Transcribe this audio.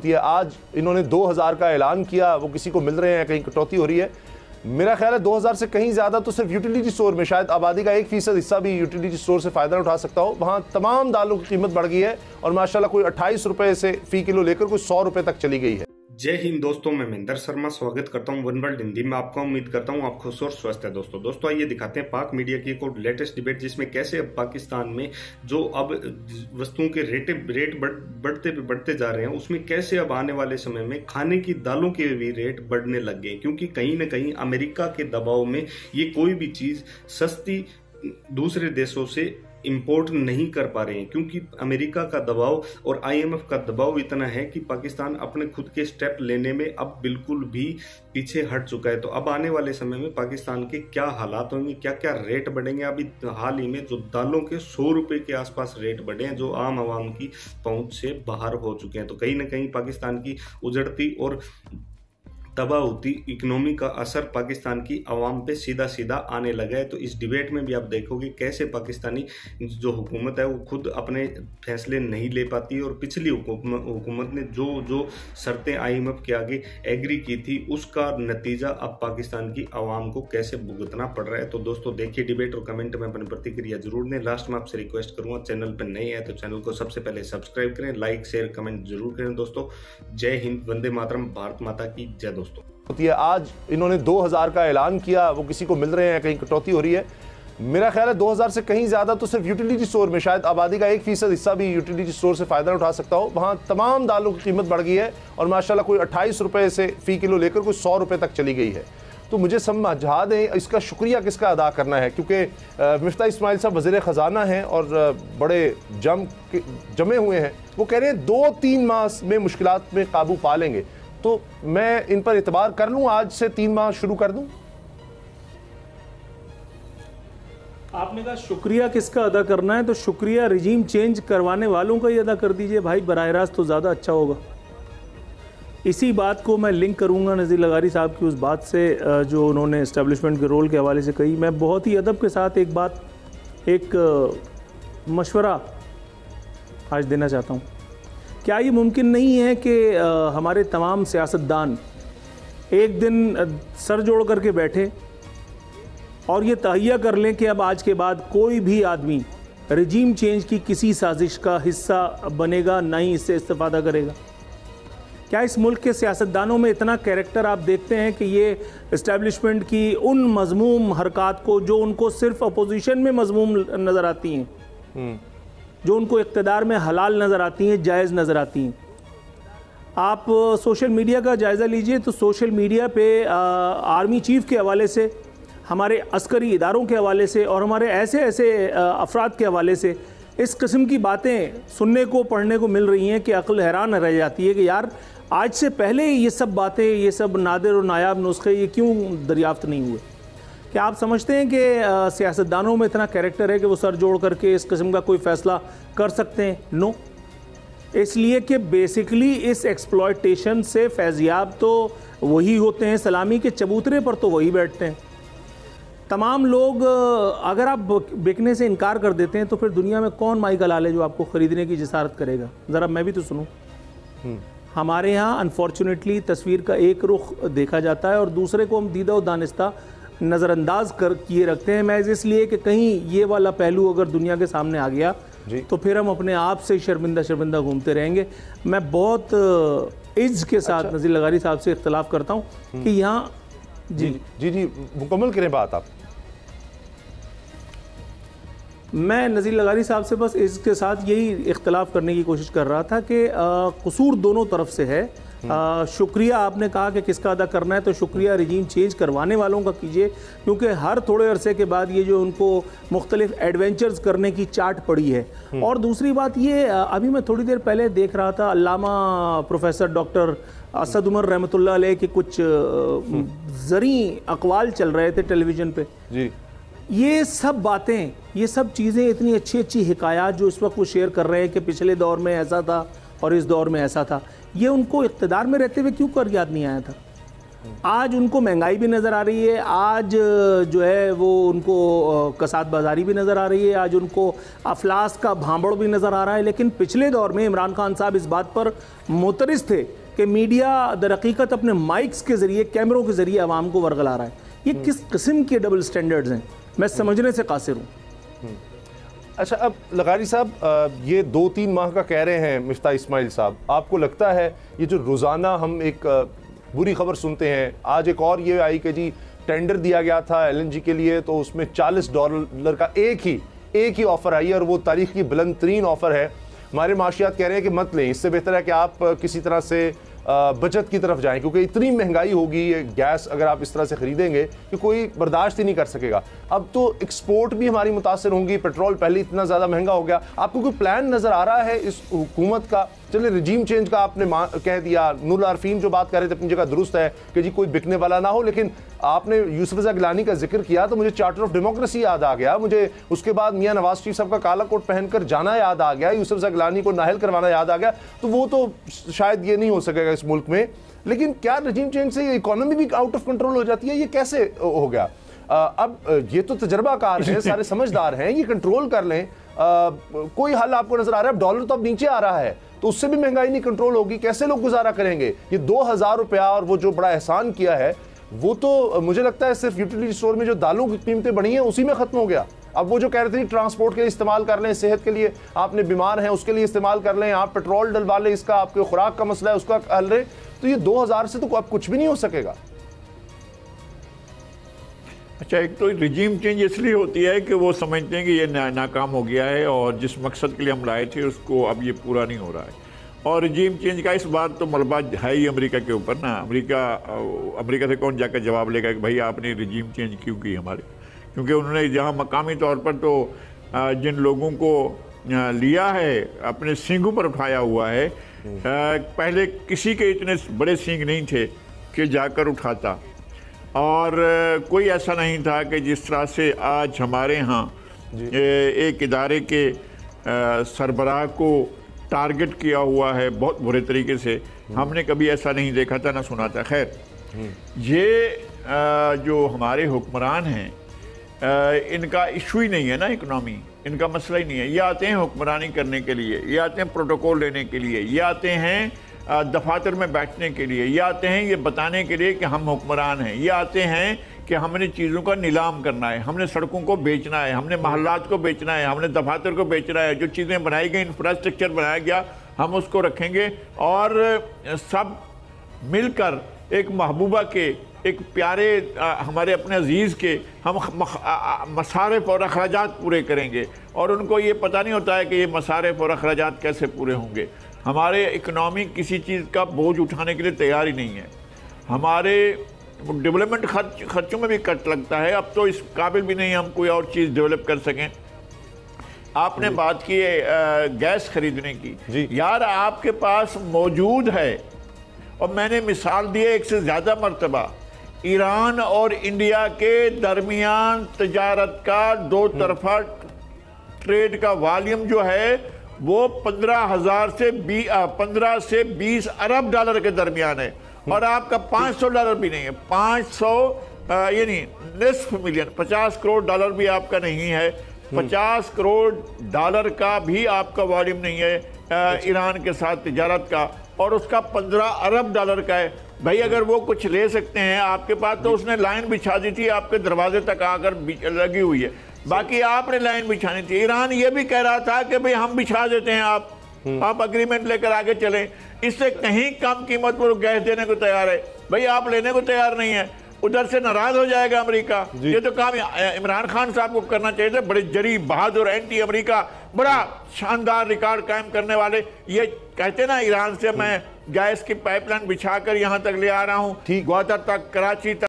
ہوتی ہے. آج انہوں نے 2000 کا اعلان کیا, وہ کسی کو مل رہے ہیں, کہیں کٹوتی ہو رہی ہے. میرا خیال ہے 2000 سے کہیں زیادہ تو صرف یوٹیلیٹی سٹور میں, شاید آبادی کا 1% حصہ بھی یوٹیلیٹی سٹور سے فائدہ نہ اٹھا سکتا ہو. وہاں تمام دالوں کی قیمت بڑھ گئی ہے اور ماشاءاللہ کوئی 28 روپے سے فی کلو لے کر کوئی 100 روپے تک چلی گئی ہے. جے ہند دوستوں, میں مہندر شرما سواگت کرتا ہوں ون ورلڈ ہندی میں. آپ کا امید کرتا ہوں آپ خوش اور سوستھ ہے. دوستوں آئیے دکھاتے ہیں پاک میڈیا کی ایک اور لیٹسٹ ڈیبیٹ, جس میں کیسے اب پاکستان میں جو اب وستوؤں کے ریٹ بڑھتے جا رہے ہیں, اس میں کیسے اب آنے والے سمے میں کھانے کی دالوں کے بھی ریٹ بڑھنے لگ گئے, کیونکہ کہیں نہ کہیں امریکہ کے دباؤ میں یہ کوئی بھی چیز سستی دوسرے دیشوں سے امپورٹ نہیں کر پا رہے ہیں, کیونکہ امریکہ کا دباؤ اور IMF کا دباؤ اتنا ہے کہ پاکستان اپنے خود کے سٹیپ لینے میں اب بالکل بھی پیچھے ہٹ چکا ہے. تو اب آنے والے سمے میں پاکستان کے کیا حالات ہوں گے, کیا کیا ریٹ بڑھیں گے. ابھی حال ہی میں جو دالوں کے 100 روپے کے آس پاس ریٹ بڑھے ہیں, جو عام عوام کی پہنچ سے باہر ہو چکے ہیں. تو کہیں نہ کہیں پاکستان کی اجڑتی اور تباہ ہوتی اکنومی کا اثر پاکستان کی عوام پہ سیدھا آنے لگا ہے. تو اس ڈیبیٹ میں بھی آپ دیکھو گے کیسے پاکستانی جو حکومت ہے وہ خود اپنے فیصلے نہیں لے پاتی, اور پچھلی حکومت نے جو شرطیں IMF کے آگے ایگری کی تھی, اس کا نتیجہ اب پاکستان کی عوام کو کیسے بھگتنا پڑ رہا ہے. تو دوستوں دیکھیے ڈیبیٹ اور کمنٹ میں اپنی پرتکریا ضرور دیں. لاسٹ میں آپ سے ریکویسٹ کروں گا, چینل پہ نئے ہیں تو چینل کو سب سے پہلے سبسکرائب کریں, لائک شیئر کمنٹ ضرور کریں. دوستوں جے ہند, وندے ماترم, بھارت ماتا کی جے. ہوتی ہے. آج انہوں نے 2000 کا اعلان کیا, وہ کسی کو مل رہے ہیں, کہیں کٹوتی ہو رہی ہے. میرا خیال ہے 2000 سے کہیں زیادہ تو صرف یوٹیلیٹی سٹور میں, شاید آبادی کا 1% حصہ بھی یوٹیلیٹی سٹور سے فائدہ نہ اٹھا سکتا ہو. وہاں تمام دالوں کی قیمت بڑھ گئی ہے اور ماشاءاللہ کوئی 28 روپے سے فی کلو لے کر کوئی 100 روپے تک چلی گئی ہے. تو مجھے سمجھا دیں اس کا شکریہ کس کا ادا کرنا ہے, کیونکہ مفتاح اسماعیل صاحب وزیر خزانہ ہیں اور بڑے جمے ہوئے ہیں. وہ کہہ رہے ہیں 2-3 ماہ میں مشکلات میں قابو پا لیں گے. تو میں ان پر اعتبار کر لوں, آج سے 3 ماہ شروع کر دوں. آپ نے کہا شکریہ کس کا ادا کرنا ہے, تو شکریہ رجیم چینج کروانے والوں کا ہی ادا کر دیجئے بھائی, براہ راست تو زیادہ اچھا ہوگا. اسی بات کو میں لنک کروں گا نذیر لغاری صاحب کی اس بات سے جو انہوں نے اسٹیبلشمنٹ کے رول کے حوالے سے کہی. میں بہت ہی ادب کے ساتھ ایک مشورہ آج دینا چاہتا ہوں. کیا یہ ممکن نہیں ہے کہ ہمارے تمام سیاستدان ایک دن سر جوڑ کر کے بیٹھے اور یہ تہیہ کر لیں کہ اب آج کے بعد کوئی بھی آدمی رجیم چینج کی کسی سازش کا حصہ بنے گا, نہ ہی اس سے استفادہ کرے گا؟ کیا اس ملک کے سیاستدانوں میں اتنا کیریکٹر آپ دیکھتے ہیں کہ یہ اسٹیبلشمنٹ کی ان مذموم حرکات کو, جو ان کو صرف اپوزیشن میں مذموم نظر آتی ہیں, جو ان کو اقتدار میں حلال نظر آتی ہیں, جائز نظر آتی ہیں. آپ سوشل میڈیا کا جائزہ لیجئے تو سوشل میڈیا پہ آرمی چیف کے حوالے سے, ہمارے عسکری اداروں کے حوالے سے اور ہمارے ایسے افراد کے حوالے سے اس قسم کی باتیں سننے کو پڑھنے کو مل رہی ہیں کہ عقل حیران رہ جاتی ہے کہ یار آج سے پہلے یہ سب باتیں, یہ سب نادر اور نایاب نسخے یہ کیوں دریافت نہیں ہوئے؟ کیا آپ سمجھتے ہیں کہ سیاستدانوں میں اتنا کیریکٹر ہے کہ وہ سر جوڑ کر کے اس قسم کا کوئی فیصلہ کر سکتے ہیں؟ نو. اس لیے کہ بیسیکلی اس ایکسپلائٹیشن سے فیضیاب تو وہی ہوتے ہیں, سلامی کے چبوترے پر تو وہی بیٹھتے ہیں. تمام لوگ اگر آپ بکنے سے انکار کر دیتے ہیں تو پھر دنیا میں کون مائی گلال ہے جو آپ کو خریدنے کی جسارت کرے گا؟ ذرا میں بھی تو سنوں. ہمارے ہاں انفارچونیٹلی تصویر کا ایک رخ دیکھا جاتا ہے اور دوسرے کو ہم دیدہ و دانستہ نظر انداز کیے رکھتے ہیں, محض اس لیے کہ کہیں یہ والا پہلو اگر دنیا کے سامنے آ گیا تو پھر ہم اپنے آپ سے شرمندہ گھومتے رہیں گے. میں بہت عز کے ساتھ نذیر لغاری صاحب سے اختلاف کرتا ہوں کہ یہاں جی مکمل کریں بات آپ. میں نذیر لغاری صاحب سے بس اس کے ساتھ یہی اختلاف کرنے کی کوشش کر رہا تھا کہ قصور دونوں طرف سے ہے. شکریہ آپ نے کہا کہ کس کا ادا کرنا ہے, تو شکریہ رجیم چینج کروانے والوں کا کیجئے, کیونکہ ہر تھوڑے عرصے کے بعد یہ جو ان کو مختلف ایڈونچرز کرنے کی چاٹ پڑی ہے. اور دوسری بات یہ, ابھی میں تھوڑی دیر پہلے دیکھ رہا تھا علامہ پروفیسر ڈاکٹر اسد عمر رحمۃ اللہ علیہ کے کچھ زرعی اقوال چل رہے تھے ٹیلی ویژن پہ. یہ سب باتیں, یہ سب چیزیں, اتنی اچھی حکایات جو اس وقت وہ شیئر کر رہے ہیں کہ پچھلے دور میں ایسا تھا اور اس دور میں ایسا تھا, یہ ان کو اقتدار میں رہتے ہوئے کیوں کر یاد نہیں آیا تھا؟ آج ان کو مہنگائی بھی نظر آ رہی ہے, آج جو ہے وہ ان کو کساد بازاری بھی نظر آ رہی ہے, آج ان کو افلاس کا بھانبڑ بھی نظر آ رہا ہے. لیکن پچھلے دور میں عمران خان صاحب اس بات پر معترض تھے کہ میڈیا در حقیقت اپنے مائکس کے ذریعے, کیمروں کے ذریعے عوام کو ورغلا رہا ہے. یہ کس قسم کے ڈبل سٹینڈرڈز ہیں, میں سمجھنے سے قاصر ہوں. اچھا, اب لغاری صاحب یہ 2-3 ماہ کا کہہ رہے ہیں مفتاح اسماعیل صاحب, آپ کو لگتا ہے یہ جو روزانہ ہم ایک بری خبر سنتے ہیں, آج ایک اور یہ آئی کہ جی ٹینڈر دیا گیا تھا LNG کے لیے تو اس میں $40 کا ایک ہی آفر آئی ہے اور وہ تاریخ کی بلند ترین آفر ہے. ہمارے معاشیات کہہ رہے ہیں کہ مت لیں, اس سے بہتر ہے کہ آپ کسی طرح سے بچت کی طرف جائیں, کیونکہ اتنی مہنگائی ہوگی گیس اگر آپ اس طرح سے خریدیں گے کہ کوئی برداشت ہی نہیں کر سکے گا. اب تو ایکسپورٹ بھی ہماری متاثر ہوں گی, پیٹرول پہلے اتنا زیادہ مہنگا ہو گیا. آپ کو کوئی پلان نظر آ رہا ہے اس حکومت کا؟ چلے رجیم چینج کا آپ نے کہہ دیا, نور العارفین جو بات کر رہے تھے اپنی جگہ درست ہے کہ جی کوئی بکنے والا نہ ہو, لیکن آپ نے یوسف رضا گیلانی کا ذکر کیا تو مجھے چارٹر آف ڈیموکریسی یاد آ گیا, مجھے اس کے بعد میاں نواز شریف صاحب کا کالا کوٹ پہن کر جانا یاد آ گیا, یوسف رضا گیلانی کو نااہل کروانا یاد آ گیا. تو وہ تو شاید یہ نہیں ہو سکے گا اس ملک میں, لیکن کیا رجیم چینج سے اکانومی بھی آؤٹ آف کنٹرول ہو جاتی ہے؟ یہ کیسے ہو گیا؟ اب یہ تو تجربہ کار ہیں, سارے سمجھدار ہیں, یہ کنٹرول کر لیں, کوئی حل آپ کو نظر آ رہا ہے؟ اب ڈالر تو اب نیچے آ رہا ہے تو اس سے بھی مہنگائی نہیں کنٹرول ہوگی, کیسے لوگ گزارا کریں گے؟ یہ $2000 اور وہ جو بڑا احسان کیا ہے وہ تو مجھے لگتا ہے صرف یوٹیلیٹی اسٹور میں جو دالوں کی قیمتیں بڑھی ہیں اسی میں ختم ہو گیا. اب وہ جو کہہ رہے تھے ٹرانسپورٹ کے لیے استعمال کر لیں, صحت کے لیے آپ نے بیمار ہیں اس کے لیے استعمال کر لیں, آپ پیٹرول ڈلوا لیں, اس کا آپ کے خوراک کا مسئلہ ہے اس کا حل رہے, تو یہ 2000 سے تو اب کچھ بھی نہیں ہو سکے گا. اچھا, ایک تو رجیم چینج اس لیے ہوتی ہے کہ وہ سمجھتے ہیں کہ یہ ناکام ہو گیا ہے اور جس مقصد کے لیے ہم لائے تھے اس کو اب یہ پورا نہیں ہو رہا ہے. اور رجیم چینج کا اس بار تو ملبہ ہے ہی امریکہ کے اوپر نا. امریکہ سے کون جا کر جواب لے گا کہ بھائی آپ نے رجیم چینج کیوں کی ہمارے, کیونکہ انہوں نے جہاں مقامی طور پر تو جن لوگوں کو لیا ہے اپنے سینگوں پر اٹھایا ہوا ہے, پہلے کسی کے اتنے بڑے سینگ نہیں تھے کہ جا کر اٹھاتا, اور کوئی ایسا نہیں تھا کہ جس طرح سے آج ہمارے ہاں ایک ادارے کے سربراہ کو ٹارگٹ کیا ہوا ہے بہت برے طریقے سے, ہم نے کبھی ایسا نہیں دیکھا تھا نہ سنا تھا. خیر, یہ جو ہمارے حکمران ہیں ان کا ایشو ہی نہیں ہے نا اکنامی, ان کا مسئلہ ہی نہیں ہے. یہ آتے ہیں حکمرانی کرنے کے لیے, یہ آتے ہیں پروٹوکول لینے کے لیے, یہ آتے ہیں دفاتر میں بیٹھنے کے لیے, یہ آتے ہیں یہ بتانے کے لیے کہ ہم حکمران ہیں, یہ آتے ہیں کہ ہم نے چیزوں کا نیلام کرنا ہے, ہم نے سڑکوں کو بیچنا ہے, ہم نے محلات کو بیچنا ہے, ہم نے دفاتر کو بیچنا ہے, جو چیزیں بنائی گئی, انفراسٹرکچر بنایا گیا, ہم اس کو رکھیں گے اور سب مل کر ایک محبوبہ کے, ایک پیارے ہمارے اپنے عزیز کے ہم مصارف اور اخراجات پورے کریں گے. اور ان کو یہ پتہ نہیں ہوتا ہے کہ یہ مصارف اور اخراجات کیسے پورے ہوں گے. ہمارے اکنامی کسی چیز کا بوجھ اٹھانے کے لیے تیار ہی نہیں ہے. ہمارے ڈیولپمنٹ خرچوں میں بھی کٹ لگتا ہے, اب تو اس قابل بھی نہیں ہم کوئی اور چیز ڈیولپ کر سکیں. آپ نے بات کی ہے گیس خریدنے کی, یار آپ کے پاس موجود ہے, اور میں نے مثال دی ہے ایک سے زیادہ مرتبہ, ایران اور انڈیا کے درمیان تجارت کا دو طرفہ ٹریڈ کا والیوم جو ہے وہ 15 سے 20 ارب ڈالر کے درمیان ہے, اور آپ کا $500 بھی نہیں ہے, 500 یعنی نصف ملین, 50 کروڑ ڈالر بھی آپ کا نہیں ہے, 50 کروڑ ڈالر کا بھی آپ کا والیوم نہیں ہے ایران کے ساتھ تجارت کا, اور اس کا 15 ارب ڈالر کا ہے. بھائی اگر وہ کچھ لے سکتے ہیں آپ کے پاس تو اس نے لائن بچھا دی تھی, آپ کے دروازے تک آ کر لگی ہوئی ہے, باقی آپ نے لائن بچھانی تھی. ایران یہ بھی کہہ رہا تھا کہ بھئی ہم بچھا دیتے ہیں, آپ اگریمنٹ لے کر آگے چلیں, اس سے کہیں کم قیمت پر گیس دینے کو تیار ہے. بھئی آپ لینے کو تیار نہیں ہے, ادھر سے ناراض ہو جائے گا امریکہ. یہ تو کام عمران خان صاحب کو کرنا چاہیے تھا, بڑے جری بہادر اینٹی امریکہ بڑا شاندار ریکارڈ قائم کرنے والے. یہ کہتے نا ایران سے میں گیس کی پائپ لائن بچھا کر یہاں تک لے آ رہا ہوں, گوادر تک, کراچی تک.